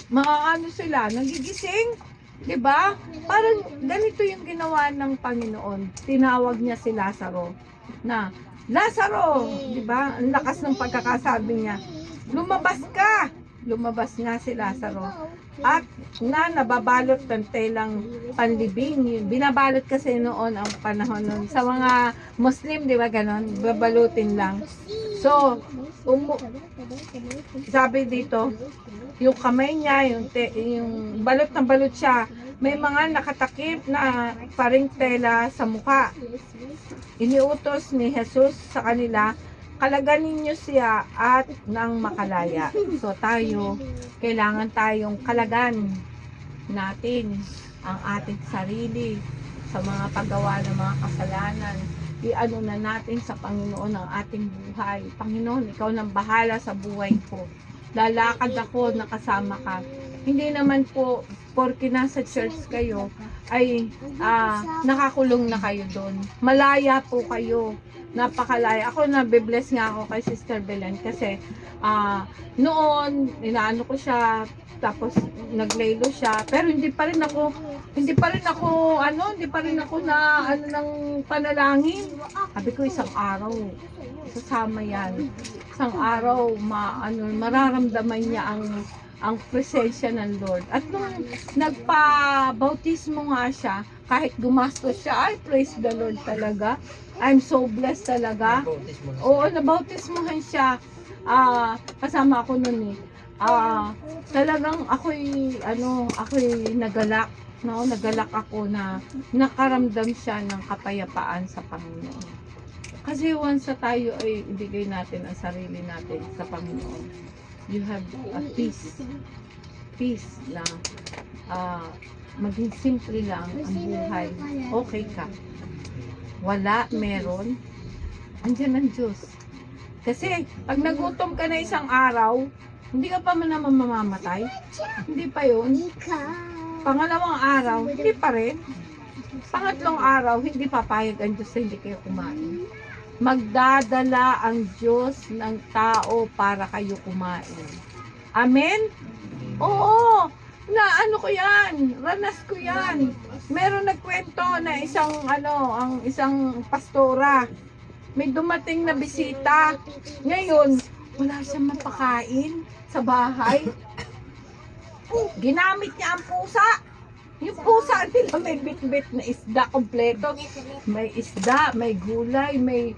Mga sila, nagigising. Diba? Parang ganito yung ginawa ng Panginoon. Tinawag niya si Lazaro na, Lazaro! Diba? Ang lakas ng pagkakasabi niya. Lumabas ka! lumabas nga si Lazaro. At nababalot ng telang panlibing. Binabalot kasi noon ang panahon noon. Sa mga Muslim, di ba ganon? Babalutin lang. So, sabi dito, yung kamay niya, yung balot na balot siya, may mga nakatakip na paring tela sa mukha. Iniutos ni Jesus sa kanila, kalaganin niyo siya at nang makalaya. So tayo, kailangan tayong kalagan natin ang ating sarili sa mga paggawa ng mga kasalanan. I-ano na natin sa Panginoon ang ating buhay. Panginoon, ikaw nang bahala sa buhay ko. Lalakad ako, nakasama ka. Hindi naman po, porke nasa church kayo, ay nakakulong na kayo doon. Malaya po kayo. Napakalaya. Ako nabibless nga ako kay Sister Belen kasi noon inaano ko siya tapos naglaylo siya pero hindi pa rin ako na ano ng panalangin. Sabi ko isang araw sasama yan. Isang araw mararamdaman niya ang presensya ng Lord. At nung nagpa-bautismo nga siya, kahit gumastos siya, ay praise the Lord talaga. I'm so blessed talaga. Oo, nabautismohan siya. Kasama ako nun eh. Talagang ako'y nagalak. No? Nagalak ako na nakaramdam siya ng kapayapaan sa Panginoon. Kasi once na tayo ay ibigay natin ang sarili natin sa Panginoon, you have a peace. Peace na maging simple lang ang buhay. Okay ka. Wala, meron. Andiyan ang Diyos. Kasi pag nagutom ka na isang araw, hindi ka pa naman mamamatay. Hindi pa yun. Pangalawang araw, hindi pa rin. Pangatlong araw, hindi papayag ang Diyos na hindi kayo kumain. Magdadala ang Diyos ng tao para kayo kumain. Amen? Oo. Na ano ko yan, ranas ko yan. Meron nagkwento na ang isang pastora. May dumating na bisita. Ngayon, wala siyang mapakain sa bahay. Ginamit niya ang pusa. Yung pusa nila may bit-bit na isda kompleto. May isda, may gulay, may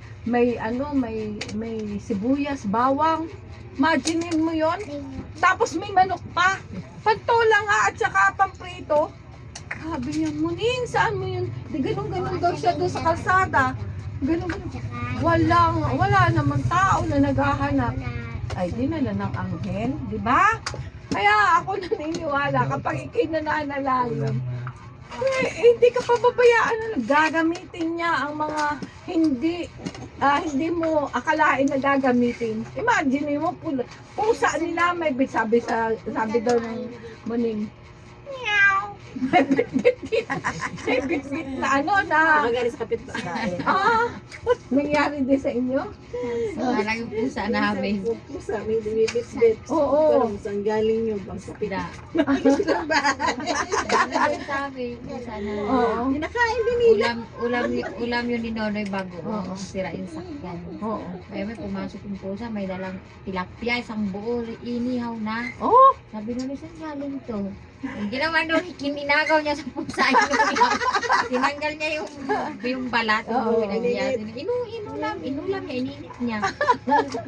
sibuyas, bawang. Imagine mo yon. Tapos may manok pa. Pantola nga at saka pamprito. Sabi niya, Muning, saan mo yun? Di ganun-ganun daw siya doon sa kalsada. Ganun-ganun. Wala namang tao na naghahanap. Ay, dinala ng anghel, di ba? Kaya ako naniniwala kapag ikay nananalangin, hindi ka pababayaan. Gagamitin niya ang mga hindi mo akalain na gagamitin. Imagine mo, pusa nila may sabi daw ng Muning, meow. May bit-bit na Magagaling sa kapitbahay. nangyari din sa inyo? Parang yung pusa namin. Pusa, may bit-bit. Oo. Saan galing yung bang sapida? Sa amin, pusa na. Oo. Kinakain din nila. Ulam yun ni Nonoy bago Oo. sira yung sakyan. Oo. Kaya may pumasok yung pusa, may dalang tilapia, isang buo, inihaw na. Oh, Sabi Nonoy, saan galing to? Yung ginawa doon, kininagaw niya sa pusa. Tinanggal niya yung balat. Oo. Inulam niya, ininit niya.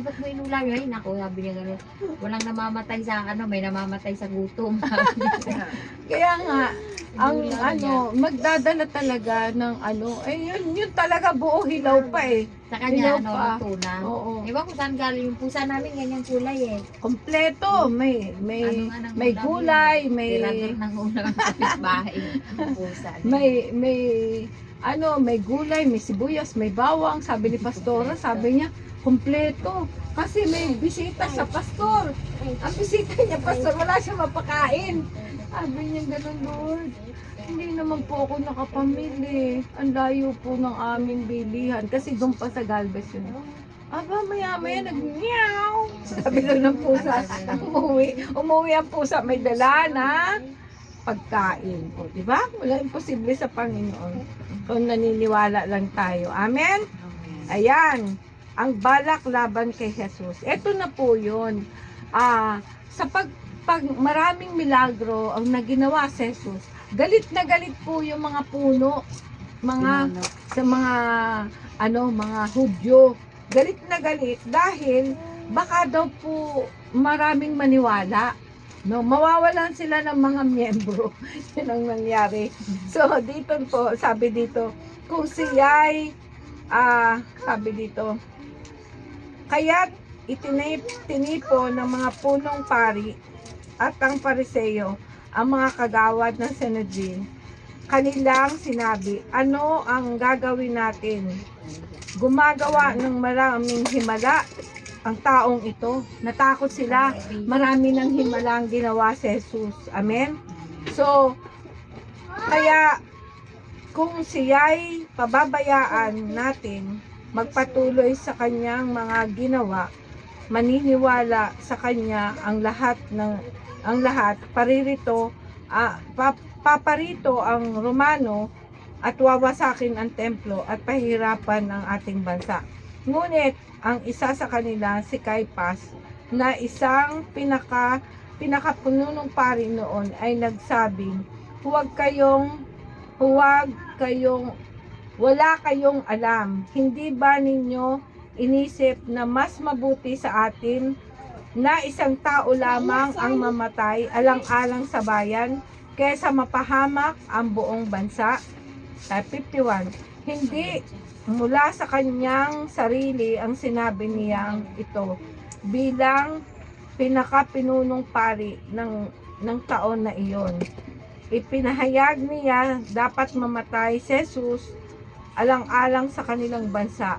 Ba't mo inulam yun? Ay, naku, sabi niya gano'n. Walang namamatay sa may namamatay sa gutom. kaya nga, ang Inulam niya. magdadala talaga ng yun talaga buo hilaw pa eh. Sa kanya, Hilaw pa. tuna. Oo. Ewan ko saan galing yung pusa namin, ganyan kulay eh. Kompleto, may Anong may ulam gulay, yun? may Tirador ng ulam ang kapitbahay. Yung pusa. may gulay, may sibuyas, may bawang, sabi ni pastora, sabi niya, kompleto. Kasi may bisita sa pastor. Ang bisita niya, pastor, wala siya mapakain. Sabi niya, gano'n, Lord. Hindi naman po ako nakapamili. Ang layo po ng aming bilihan. Kasi doon pa sa Galvez yun. Aba, maya-maya nag-meow. Sabi lang ng pusa, umuwi ang pusa, may dala na pagkain. O, di ba? Wala imposible sa Panginoon. Kung naniniwala lang tayo. Amen? Ayan. Ang balak laban kay Jesus. Ito na po yun. pag maraming milagro ang naginawa si Jesus, galit na galit po yung mga puno, sa mga Hudyo. Galit na galit dahil baka daw po maraming maniwala. No, mawawalan sila ng mga miyembro. Yun ang nangyari. So, dito po, sabi dito, kung siya'y, sabi dito, kaya't tinipo ng mga punong pari at ang Pariseo ang mga kagawad ng Sanhedrin. Kanilang sinabi, ano ang gagawin natin? Gumagawa ng maraming himala ang taong ito. Natakot sila. Marami ng himala ang ginawa si Jesus. Amen? So, kaya kung siya'y pababayaan natin magpatuloy sa kanyang mga ginawa, maniniwala sa kanya ang lahat, paparito ang Romano at wawasakin ang templo at pahirapan ang ating bansa. Ngunit ang isa sa kanila, si Caiphas, na isang pinakapununong pari noon, ay nagsabing, wala kayong alam. Hindi ba ninyo inisip na mas mabuti sa atin na isang tao lamang ang mamatay alang-alang sa bayan kaysa mapahamak ang buong bansa? 51. Hindi mula sa kanyang sarili ang sinabi niyang ito bilang pinakapinunong pari ng taon na iyon. Ipinahayag niya dapat mamatay si Jesus alang-alang sa kanilang bansa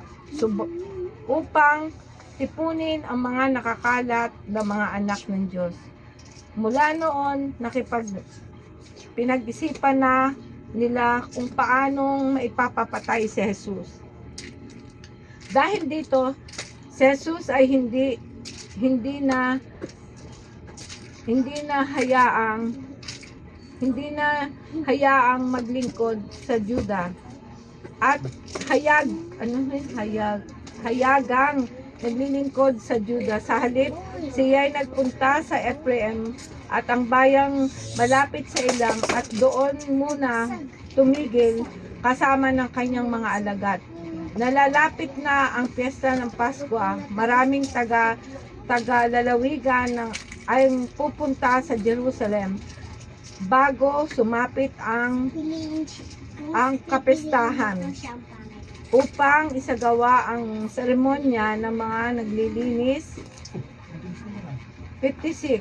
upang tipunin ang mga nakakalat na mga anak ng Diyos. Mula noon, pinag-isipan na nila kung paanong maipapapatay si Jesus. Dahil dito, si Jesus ay hindi na hayaang maglingkod sa Juda at hayagang naglilingkod sa Juda. Sa halip, siya ay nagpunta sa Ephraim at ang bayang malapit sa ilang at doon muna tumigil kasama ng kanyang mga alagad. Nalalapit na ang piyesta ng Pasko. Maraming taga-lalawigan ay pupunta sa Jerusalem bago sumapit ang kapestahan upang isagawa ang seremonya ng mga naglilinis. 56.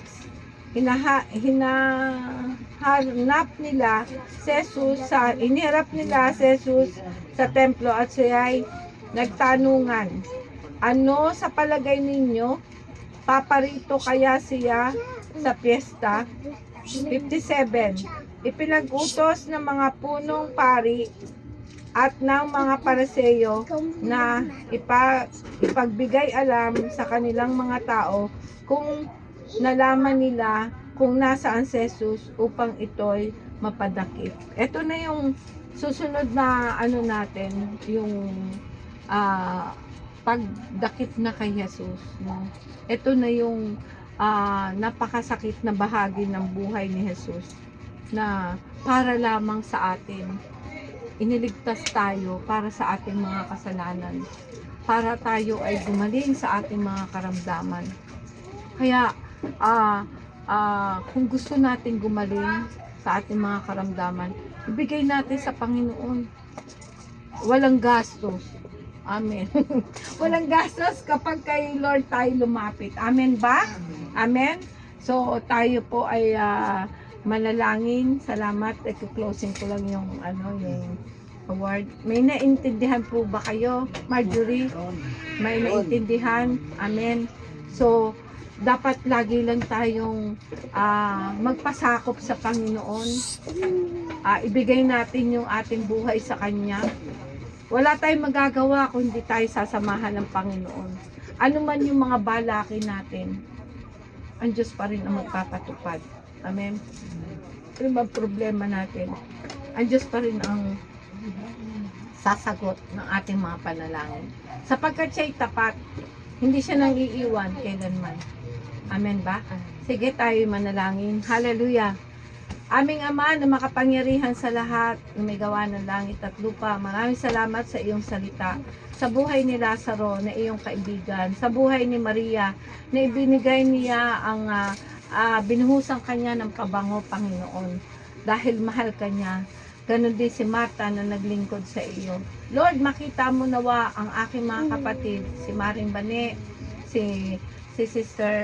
Iniharap nila si Jesus sa templo at siya ay nagtanungan, ano sa palagay ninyo? Paparito kaya siya sa piyesta? 57. Ipinag-utos ng mga punong pari at ng mga Pariseo na ipagbigay alam sa kanilang mga tao kung nalaman nila kung nasaan si Jesus upang ito'y mapadakip. Ito na yung susunod na natin, yung pagdakip na kay Jesus. No? Ito na yung napakasakit na bahagi ng buhay ni Jesus na para lamang sa atin. Iniligtas tayo para sa ating mga kasalanan, para tayo ay gumaling sa ating mga karamdaman. Kaya kung gusto natin gumaling sa ating mga karamdaman, ibigay natin sa Panginoon. Walang gastos. Amen. Walang gastos kapag kay Lord tayo lumapit. Amen ba? Amen. So tayo po ay manalangin. Salamat. I-closing ko lang yung yung award. May naintindihan po ba kayo, Marjorie? May naintindihan? Amen. So, dapat lagi lang tayong magpasakop sa Panginoon. Ibigay natin yung ating buhay sa Kanya. Wala tayong magagawa kung hindi tayo sasamahan ng Panginoon. Ano man yung mga balaki natin, ang Diyos pa rin ang magpapatupad. Amen. Ano ba problema natin? Ang Diyos pa rin ang sasagot ng ating mga panalangin. Sapagkat siya'y tapat, hindi siya nang iiwan kailanman. Amen ba? Sige, tayo manalangin. Hallelujah. Aming Ama na makapangyarihan sa lahat, na may gawa ng langit at lupa, maraming salamat sa iyong salita. Sa buhay ni Lazaro na iyong kaibigan, sa buhay ni Maria na ibinigay niya ang binuhusan kanya ng pabango, Panginoon, dahil mahal kanya. Ganon din si Martha na naglingkod sa iyo. Lord, makita mo nawa ang aking mga kapatid, si Maring Bane, si Sister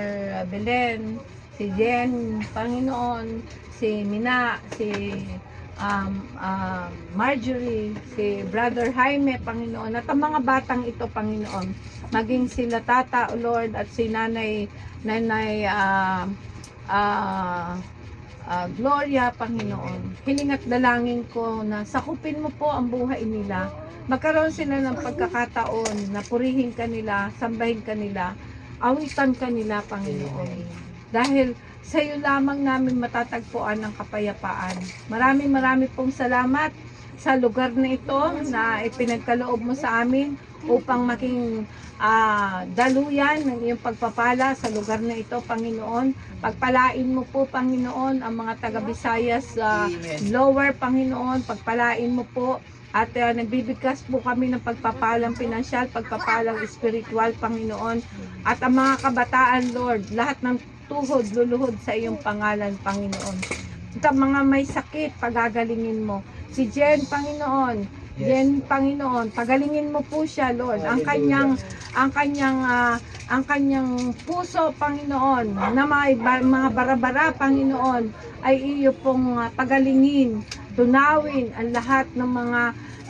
Belen, si Jen, Panginoon, si Mina, si Marjorie, si Brother Jaime, Panginoon, at ang mga batang ito, Panginoon, maging sila Tata, Lord, at si Nanay Gloria, Panginoon. Hiling at dalangin ko na sakupin mo po ang buhay nila. Magkaroon sila ng pagkakataon na purihin kanila, sambahin kanila, awitan kanila, Panginoon. Dahil sa iyo lamang namin matatagpuan ang kapayapaan. Marami pong salamat sa lugar na ito na ipinagkaloob mo sa amin upang maging daluyan ng iyong pagpapala sa lugar na ito, Panginoon. Pagpalain mo po, Panginoon, ang mga taga-Visayas lower, Panginoon. Pagpalain mo po at nagbibigkas po kami ng pagpapalang pinansyal, pagpapalang espiritual, Panginoon. At ang mga kabataan, Lord, lahat ng tuhod, luluhod sa iyong pangalan, Panginoon. At ang mga may sakit, pagagalingin mo. Si Jen, Panginoon, Jen, Panginoon, pagalingin mo po siya, Lord. Ang kanyang puso, Panginoon, na may mga barabara, Panginoon, ay iyo pong pagalingin, tunawin ang lahat ng mga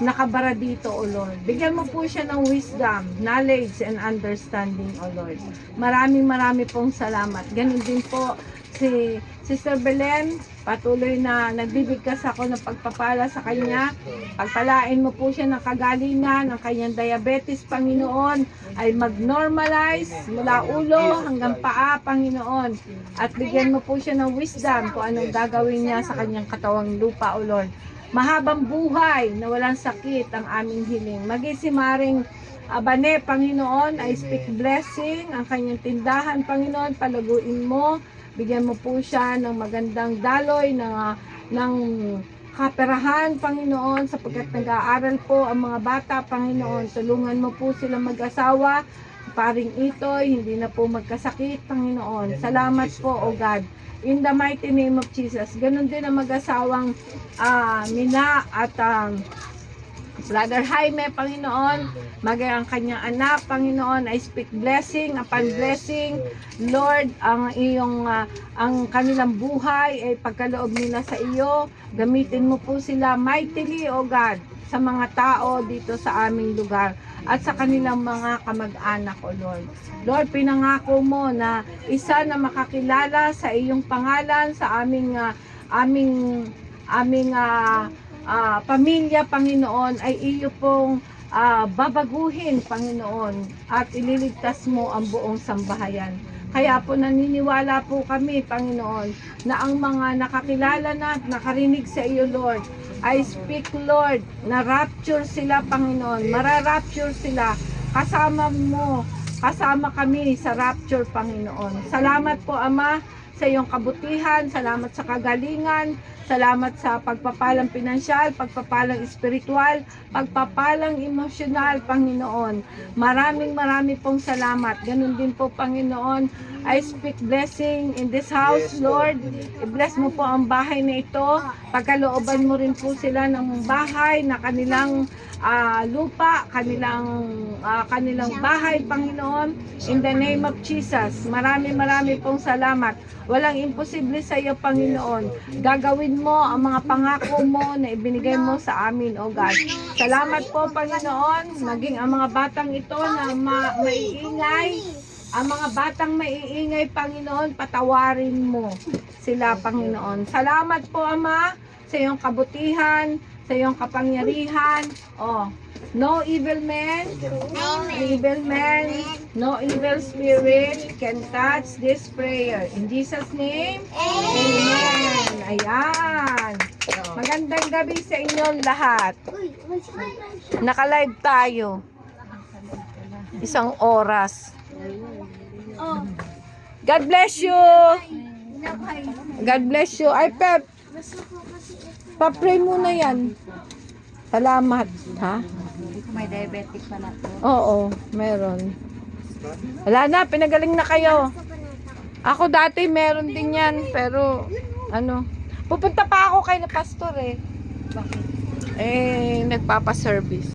nakabara dito, O Lord. Bigyan mo po siya ng wisdom, knowledge, and understanding, O Lord. Marami pong salamat. Ganun din po si Sister Belen, patuloy na nagbibigkas ako ng pagpapala sa kanya. Pagpalain mo po siya ng kagalingan, ng kanyang diabetes, Panginoon, ay mag-normalize mula ulo hanggang paa, Panginoon. At bigyan mo po siya ng wisdom kung anong gagawin niya sa kanyang katawang lupa, O Lord. Mahabang buhay na walang sakit ang aming hiling. Maging si Maring Bane, Panginoon, I speak blessing ang kanyang tindahan, Panginoon, palaguin mo. Bigyan mo po siya ng magandang daloy ng kaperahan, Panginoon, sapagkat nag-aaral po ang mga bata, Panginoon. Tulungan mo po sila mag-asawa, paring ito'y hindi na po magkasakit, Panginoon. Salamat po, O God. In the mighty name of Jesus. Ganon din ang mag-asawang Mina at Brother Jaime, Panginoon, magay ang kanyang anak, Panginoon, I speak blessing upon blessing. Lord, ang kanilang buhay ay pagkaloob nila sa iyo. Gamitin mo po sila mightily, O God, sa mga tao dito sa aming lugar at sa kanilang mga kamag-anak, O Lord. Lord, pinangako mo na isa na makakilala sa iyong pangalan sa aming pamilya, Panginoon, ay iyo pong babaguhin, Panginoon, at ililigtas mo ang buong sambahayan. Kaya po naniniwala po kami, Panginoon, na ang mga nakakilala na at nakarinig sa iyo, Lord, I speak, Lord, na rapture sila, Panginoon, mararapture sila, kasama mo, kasama kami sa rapture, Panginoon. Salamat po, Ama, sa iyong kabutihan, salamat sa kagalingan, salamat sa pagpapalang pinansyal, pagpapalang espiritual, pagpapalang emosyonal, Panginoon. Marami pong salamat. Ganun din po, Panginoon. I speak blessing in this house, Lord. I-bless mo po ang bahay na ito. Pagkalooban mo rin po sila ng bahay na kanilang lupa, kanilang bahay, Panginoon. In the name of Jesus, marami pong salamat. Walang imposible sa iyo, Panginoon. Gagawin mo ang mga pangako mo na ibinigay mo sa amin, O God. Salamat po, Panginoon. Maging ang mga batang ito na maiingay, ang mga batang maiingay, Panginoon, patawarin mo sila, Panginoon. Salamat po, Ama, sa iyong kabutihan, sa iyong kapangyarihan. No evil man, no evil spirit can touch this prayer. In Jesus' name, Amen. Ayan. Magandang gabi sa inyong lahat. Naka-live tayo. 1 oras. God bless you. God bless you. Ay, Pep. Pa-pray muna yan. Salamat, ha? May diabetic pa na to. Oo, meron. Wala na, pinagaling na kayo. Ako dati meron din yan, pero ano, pupunta pa ako kay na pastor eh. Bakit? Nagpapa-service.